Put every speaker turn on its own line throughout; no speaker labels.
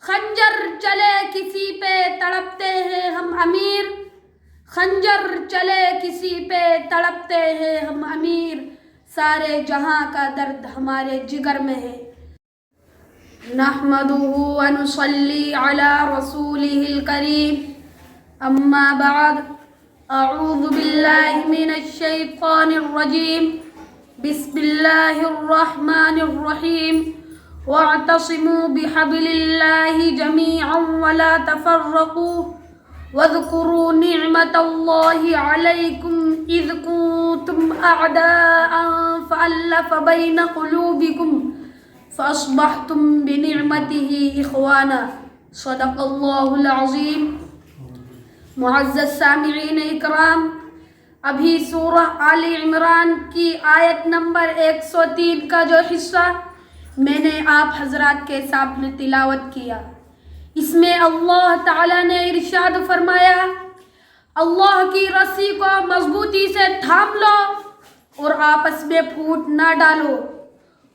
خنجر چلے کسی پہ تڑپتے ہیں ہم امیر، خنجر چلے کسی پہ تڑپتے ہیں ہم امیر، سارے جہاں کا درد ہمارے جگر میں ہے۔ نحمدہ ونصلی علی رسولہ الکریم، اما بعد، اعوذ باللہ من الشیطان الرجیم، بسم اللہ الرحمن الرحیم، واعتصموا بحبل اللہ جميعا ولا تفرقوا واذكروا نعمة الله عليكم إذ كنتم أعداء فألف بين قلوبكم فأصبحتم بنعمته إخوانا، صدق اللہ العظیم۔ معزز سامعین اکرام، ابھی سورہ آل عمران کی آیت نمبر 103 کا جو حصہ میں نے آپ حضرات کے سامنے تلاوت کیا، اس میں اللہ تعالیٰ نے ارشاد فرمایا، اللہ کی رسی کو مضبوطی سے تھام لو اور آپس میں پھوٹ نہ ڈالو،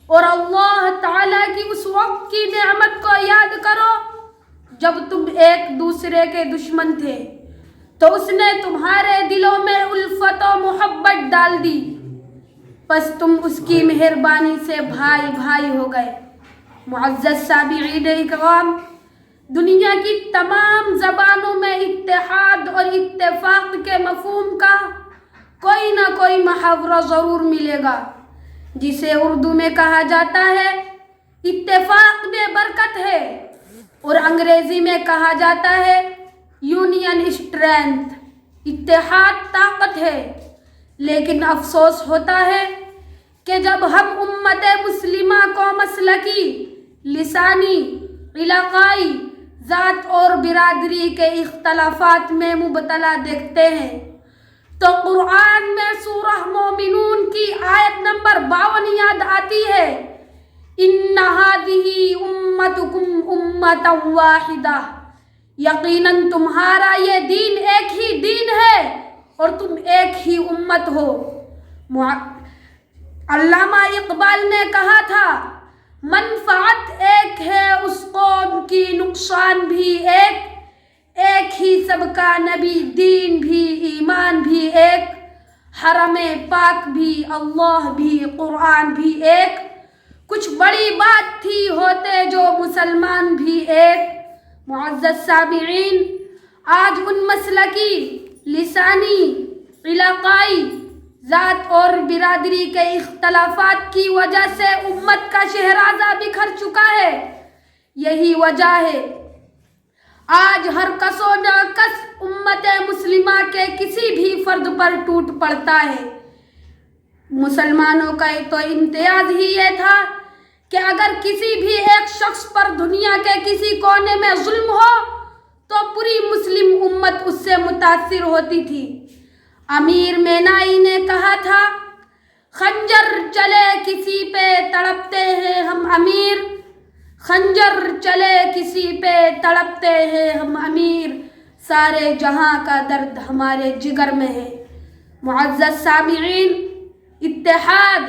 اور اللہ تعالیٰ کی اس وقت کی نعمت کو یاد کرو جب تم ایک دوسرے کے دشمن تھے تو اس نے تمہارے دلوں میں الفت و محبت ڈال دی، پس تم اس کی مہربانی سے بھائی بھائی ہو گئے۔ معزز سامعین اکرام، دنیا کی تمام زبانوں میں اتحاد اور اتفاق کے مفہوم کا کوئی نہ کوئی محاورہ ضرور ملے گا، جسے اردو میں کہا جاتا ہے اتفاق میں برکت ہے، اور انگریزی میں کہا جاتا ہے یونین اسٹرینتھ، اتحاد طاقت ہے۔ لیکن افسوس ہوتا ہے کہ جب ہم امت مسلمہ کو مسلکی، لسانی، علاقائی، ذات اور برادری کے اختلافات میں مبتلا دیکھتے ہیں تو قرآن میں سورہ مومنون کی آیت نمبر 52 یاد آتی ہے، ان هذه امتکم امۃ واحدہ، یقیناً تمہارا یہ دین ایک ہی دین ہے اور تم ایک ہی امت ہو۔ علامہ اقبال نے کہا تھا، منفعت ایک ہے اس قوم کی، نقصان بھی ایک ہی سب کا نبی، دین بھی ایمان بھی ایک، حرم پاک بھی اللہ بھی قرآن بھی ایک، کچھ بڑی بات تھی ہوتے جو مسلمان بھی ایک۔ معزز سامعین، آج ان مسلکی، لسانی، علاقائی، ذات اور برادری کے اختلافات کی وجہ سے امت کا شہرازہ بکھر چکا ہے۔ یہی وجہ ہے آج ہر کس و ناکس امت مسلمہ کے کسی بھی فرد پر ٹوٹ پڑتا ہے۔ مسلمانوں کا تو امتیاز ہی یہ تھا کہ اگر کسی بھی ایک شخص پر دنیا کے کسی کونے میں ظلم ہو تو پوری مسلم امت اس سے متاثر ہوتی تھی۔ امیر مینائی نے کہا تھا، خنجر چلے کسی پہ تڑپتے ہیں ہم امیر، خنجر چلے کسی پہ تڑپتے ہیں ہم امیر، سارے جہاں کا درد ہمارے جگر میں ہے۔ معزز سامعین، اتحاد،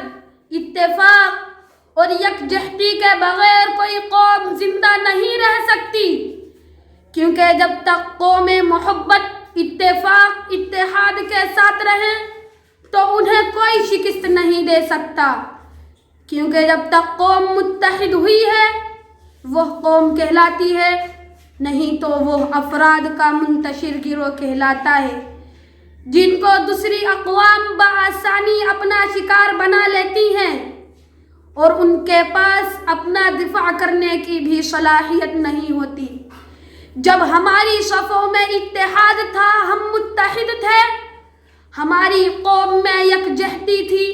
اتفاق اور یکجہتی کے بغیر کوئی قوم زندہ نہیں رہ سکتی، کیونکہ جب تک قوم محبت، اتفاق، اتحاد کے ساتھ رہیں تو انہیں کوئی شکست نہیں دے سکتا، کیونکہ جب تک قوم متحد ہوئی ہے وہ قوم کہلاتی ہے، نہیں تو وہ افراد کا منتشر گروہ کہلاتا ہے، جن کو دوسری اقوام بآسانی اپنا شکار بنا لیتی ہیں اور ان کے پاس اپنا دفاع کرنے کی بھی صلاحیت نہیں ہوتی۔ جب ہماری صفوں میں اتحاد تھا، ہم متحد تھے، ہماری قوم میں یکجہتی تھی،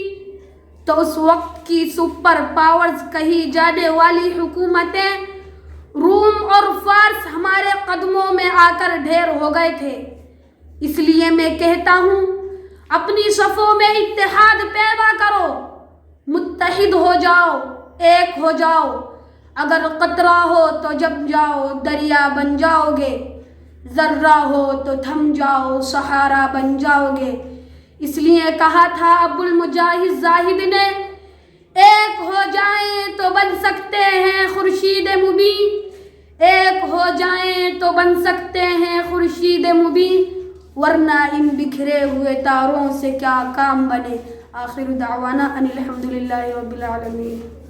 تو اس وقت کی سپر پاورز کہی جانے والی حکومتیں روم اور فارس ہمارے قدموں میں آ کر ڈھیر ہو گئے تھے۔ اس لیے میں کہتا ہوں، اپنی صفوں میں اتحاد پیدا کرو، متحد ہو جاؤ، ایک ہو جاؤ، اگر قطرہ ہو تو جم جاؤ دریا بن جاؤ گے، ذرہ ہو تو تھم جاؤ صحارا بن جاؤ گے۔ اس لیے کہا تھا ابو المجاہد زاہد نے، ایک ہو جائیں تو بن سکتے ہیں خورشید مبین، ایک جائیں تو بن سکتے ہیں خورشید مبین، ورنہ ان بکھرے ہوئے تاروں سے کیا کام بنے۔ آخر دعوانا ان الحمدللہ رب العالمین۔